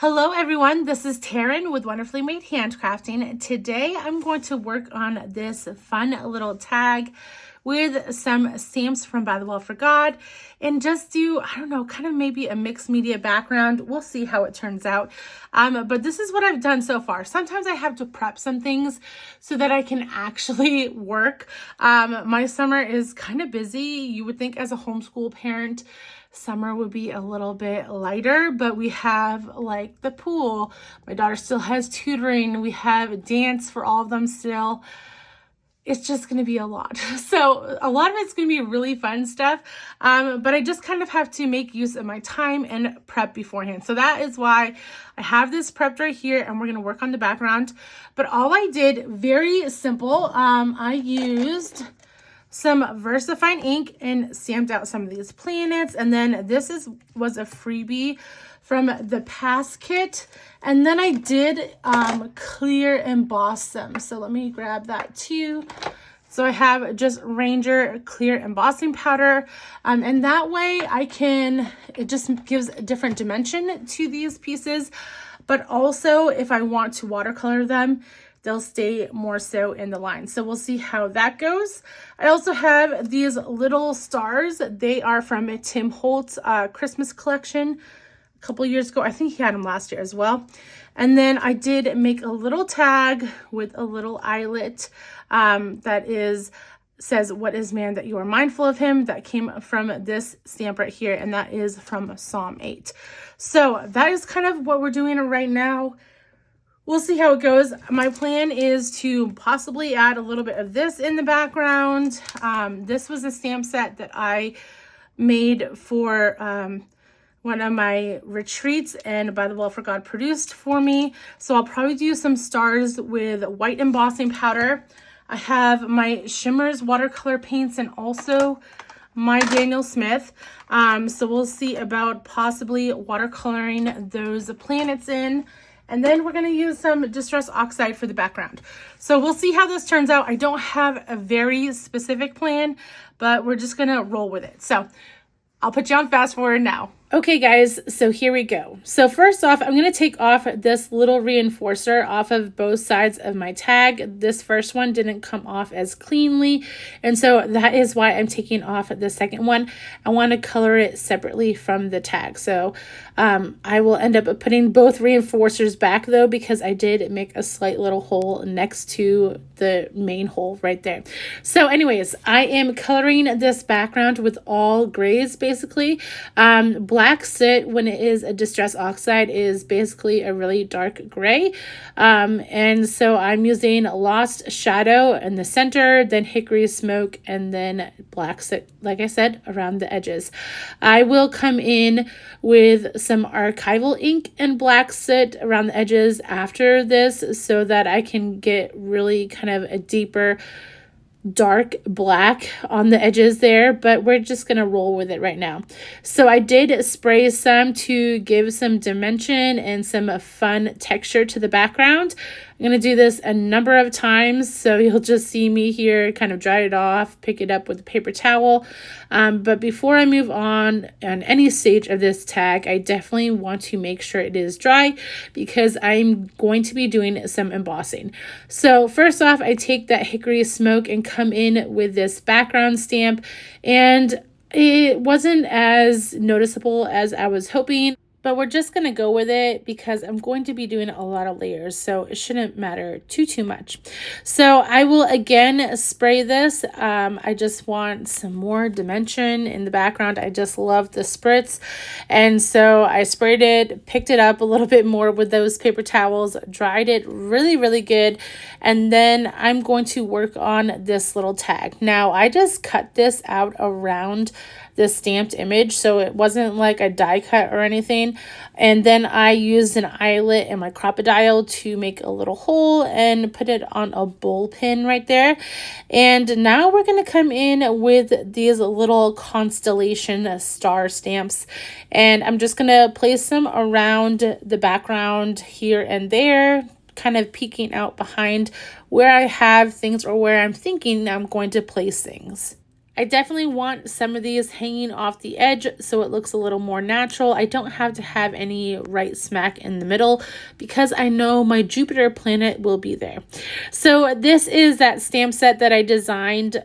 Hello everyone, this is Taryn with Wonderfully Made Handcrafting. Today I'm going to work on this fun little tag with some stamps from By the Well for God and just do, I don't know, kind of maybe a mixed media background. We'll see how it turns out. But this is what I've done so far. Sometimes I have to prep some things so that I can actually work. My summer is kind of busy. You would think as a homeschool parent, summer would be a little bit lighter, but we have like the pool. My daughter still has tutoring. We have dance for all of them still. It's just going to be a lot. So a lot of it's going to be really fun stuff. But I just kind of have to make use of my time and prep beforehand. So that is why I have this prepped right here and we're going to work on the background. But all I did, very simple. I used some VersaFine ink and stamped out some of these planets. And then this was a freebie from the Pass kit. And then I did clear emboss them. So let me grab that too. So I have just Ranger clear embossing powder. And that way it just gives a different dimension to these pieces. But also if I want to watercolor them, they'll stay more so in the line. So we'll see how that goes. I also have these little stars. They are from Tim Holtz Christmas collection a couple years ago. I think he had them last year as well. And then I did make a little tag with a little eyelet that says, "What is man that you are mindful of him?" That came from this stamp right here, and that is from Psalm 8. So that is kind of what we're doing right now. We'll see how it goes. My plan is to possibly add a little bit of this in the background. This was a stamp set that I made for one of my retreats, and By the Well for God produced for me. So I'll probably do some stars with white embossing powder. I have my Shimmerz watercolor paints and also my Daniel Smith. So we'll see about possibly watercoloring those planets in. And then we're going to use some Distress Oxide for the background. So we'll see how this turns out. I don't have a very specific plan, but we're just going to roll with it. So I'll put you on fast forward now. Okay guys, so here we go. So first off, I'm going to take off this little reinforcer off of both sides of my tag. This first one didn't come off as cleanly, and so that is why I'm taking off the second one. I want to color it separately from the tag. So I will end up putting both reinforcers back though, because I did make a slight little hole next to the main hole right there. So anyways, I am coloring this background with all grays basically. Black Soot, when it is a Distress Oxide, is basically a really dark gray. And so I'm using Lost Shadow in the center, then Hickory Smoke, and then Black Soot, like I said, around the edges. I will come in with some archival ink and Black Soot around the edges after this so that I can get really kind of a deeper dark black on the edges there, but we're just gonna roll with it right now. So I did spray some to give some dimension and some fun texture to the background. I'm going to do this a number of times, so you'll just see me here kind of dry it off, pick it up with a paper towel. But before I move on any stage of this tag, I definitely want to make sure it is dry because I'm going to be doing some embossing. So first off, I take that Hickory Smoke and come in with this background stamp, and it wasn't as noticeable as I was hoping. But we're just going to go with it because I'm going to be doing a lot of layers, so it shouldn't matter too much. So I will again spray this. I just want some more dimension in the background. I just love the spritz. And so I sprayed it, picked it up a little bit more with those paper towels, dried it really good. And then I'm going to work on this little tag. Now I just cut this out around the stamped image, so it wasn't like a die cut or anything. And then I used an eyelet and my crocodile to make a little hole and put it on a bowl pin right there. And now we're going to come in with these little constellation star stamps, and I'm just going to place them around the background here and there, kind of peeking out behind where I have things or where I'm thinking I'm going to place things. I definitely want some of these hanging off the edge so it looks a little more natural. I don't have to have any right smack in the middle because I know my Jupiter planet will be there. So this is that stamp set that I designed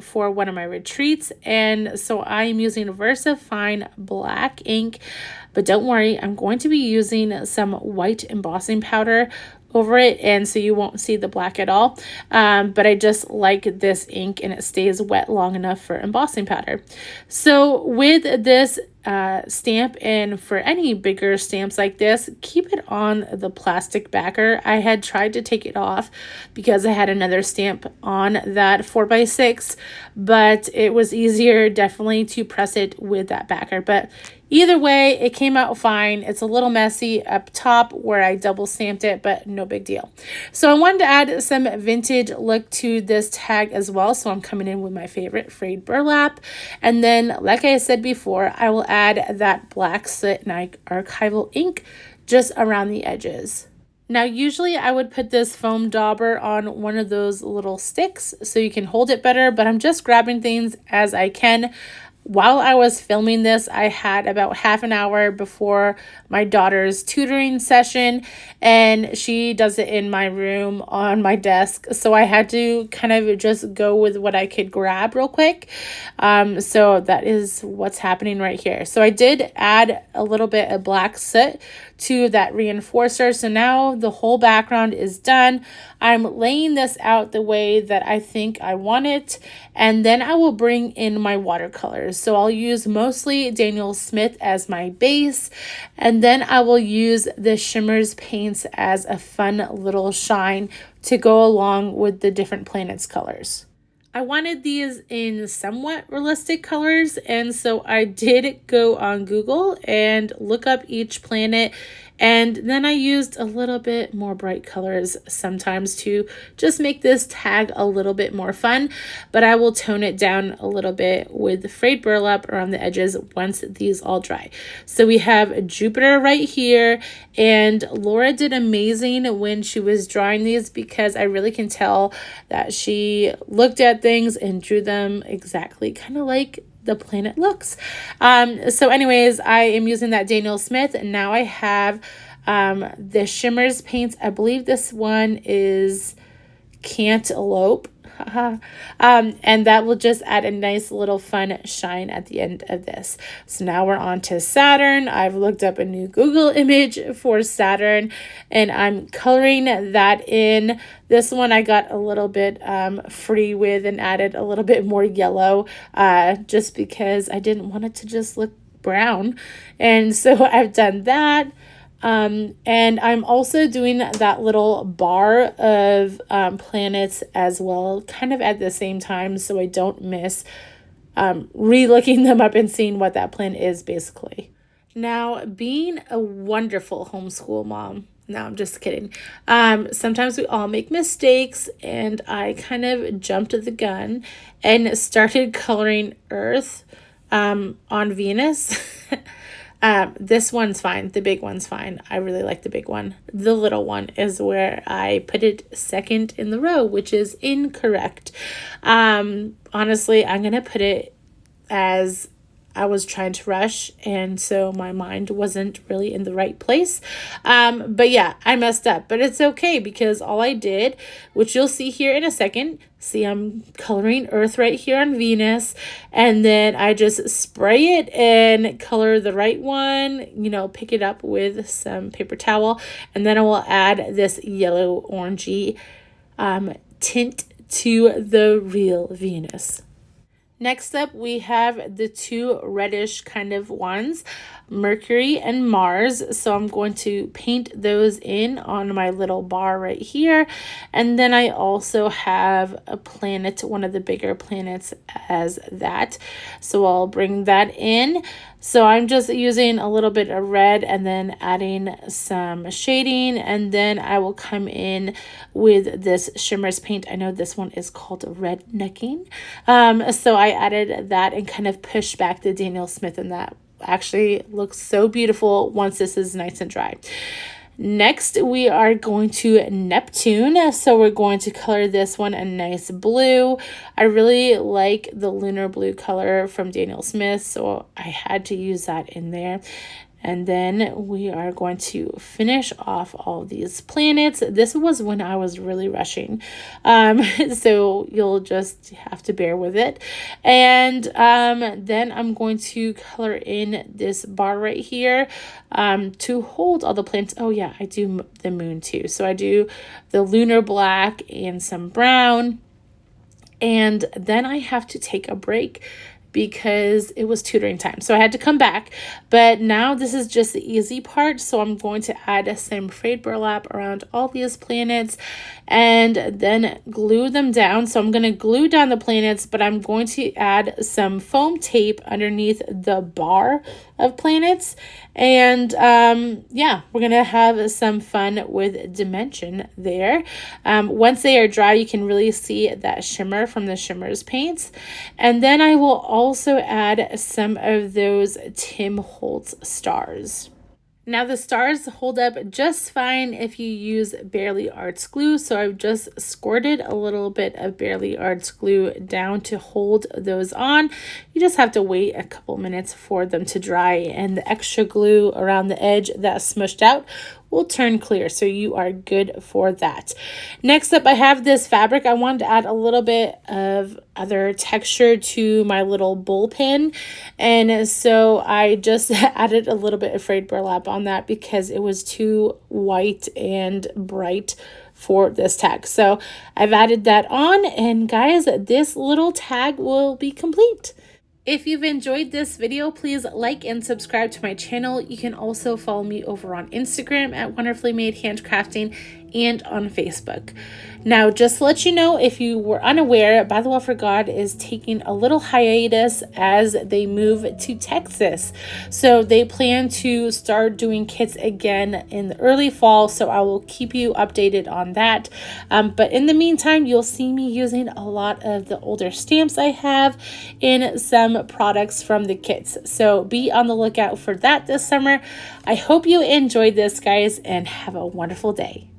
for one of my retreats. And so I am using VersaFine black ink. But don't worry, I'm going to be using some white embossing powder over it, and so you won't see the black at all, but I just like this ink and it stays wet long enough for embossing powder. So with this stamp, and for any bigger stamps like this, keep it on the plastic backer. I had tried to take it off because I had another stamp on that 4x6, but it was easier definitely to press it with that backer. But either way, it came out fine. It's a little messy up top where I double stamped it, but no big deal. So I wanted to add some vintage look to this tag as well. So I'm coming in with my favorite frayed burlap. And then, like I said before, I will add that black soot and archival ink just around the edges. Now, usually I would put this foam dauber on one of those little sticks so you can hold it better, but I'm just grabbing things as I can. While I was filming this, I had about half an hour before my daughter's tutoring session, and she does it in my room on my desk. So I had to kind of just go with what I could grab real quick. So that is what's happening right here. So I did add a little bit of black soot to that reinforcer. So now the whole background is done. I'm laying this out the way that I think I want it, and then I will bring in my watercolors. So I'll use mostly Daniel Smith as my base, and then I will use the Shimmerz Paints as a fun little shine to go along with the different planets colors. I wanted these in somewhat realistic colors, and so I did go on Google and look up each planet, and then I used a little bit more bright colors sometimes to just make this tag a little bit more fun, but I will tone it down a little bit with frayed burlap around the edges once these all dry. So we have Jupiter right here, and Laura did amazing when she was drawing these because I really can tell that she looked at things and drew them exactly kind of like the planet looks. So anyways, I am using that Daniel Smith, and now I have the Shimmerz Paints. I believe this one is Cantaloupe. And that will just add a nice little fun shine at the end of this. So now we're on to Saturn. I've looked up a new Google image for Saturn, and I'm coloring that in. This one I got a little bit free with and added a little bit more yellow just because I didn't want it to just look brown. And so I've done that. And I'm also doing that little bar of planets as well, kind of at the same time, so I don't miss re-looking them up and seeing what that planet is, basically. Now, being a wonderful homeschool mom, no, I'm just kidding. Sometimes we all make mistakes, and I kind of jumped the gun and started coloring Earth on Venus. This one's fine. The big one's fine. I really like the big one. The little one is where I put it second in the row, which is incorrect. Honestly, I'm going to put it as I was trying to rush, and so my mind wasn't really in the right place. But yeah, I messed up, but it's okay because all I did, which you'll see here in a second, see I'm coloring Earth right here on Venus, and then I just spray it and color the right one, you know, pick it up with some paper towel, and then I will add this yellow orangey tint to the real Venus. Next up, we have the two reddish kind of ones, Mercury and Mars. So I'm going to paint those in on my little bar right here. And then I also have a planet, one of the bigger planets as that. So I'll bring that in. So I'm just using a little bit of red and then adding some shading, and then I will come in with this Shimmerz paint. I know this one is called rednecking. So I added that and kind of pushed back the Daniel Smith, and that actually looks so beautiful once this is nice and dry. Next, we are going to Neptune. So we're going to color this one a nice blue. I really like the lunar blue color from Daniel Smith, so I had to use that in there. And then we are going to finish off all these planets. This was when I was really rushing. So you'll just have to bear with it. And then I'm going to color in this bar right here to hold all the planets. Oh yeah, I do the moon too. So I do the lunar black and some brown. And then I have to take a break because it was tutoring time. So I had to come back. But now this is just the easy part. So I'm going to add some frayed burlap around all these planets and then glue them down. So I'm going to glue down the planets, but I'm going to add some foam tape underneath the bar of planets. And yeah, we're going to have some fun with dimension there. Once they are dry, you can really see that shimmer from the Shimmerz Paints. And then I will also add some of those Tim Holtz stars. Now the stars hold up just fine if you use Barely Arts glue. So I've just squirted a little bit of Barely Arts glue down to hold those on. You just have to wait a couple minutes for them to dry, and the extra glue around the edge that's smushed out will turn clear, so you are good for that. Next up, I have this fabric. I wanted to add a little bit of other texture to my little bullpen, and so I just added a little bit of frayed burlap on that because it was too white and bright for this tag. So I've added that on, and guys, this little tag will be complete. If you've enjoyed this video, please like and subscribe to my channel. You can also follow me over on Instagram at Wonderfully Made Handcrafting and on Facebook. Now, just to let you know, if you were unaware, By the Well for God is taking a little hiatus as they move to Texas. So they plan to start doing kits again in the early fall, so I will keep you updated on that. But in the meantime, you'll see me using a lot of the older stamps I have in some products from the kits. So be on the lookout for that this summer. I hope you enjoyed this, guys, and have a wonderful day.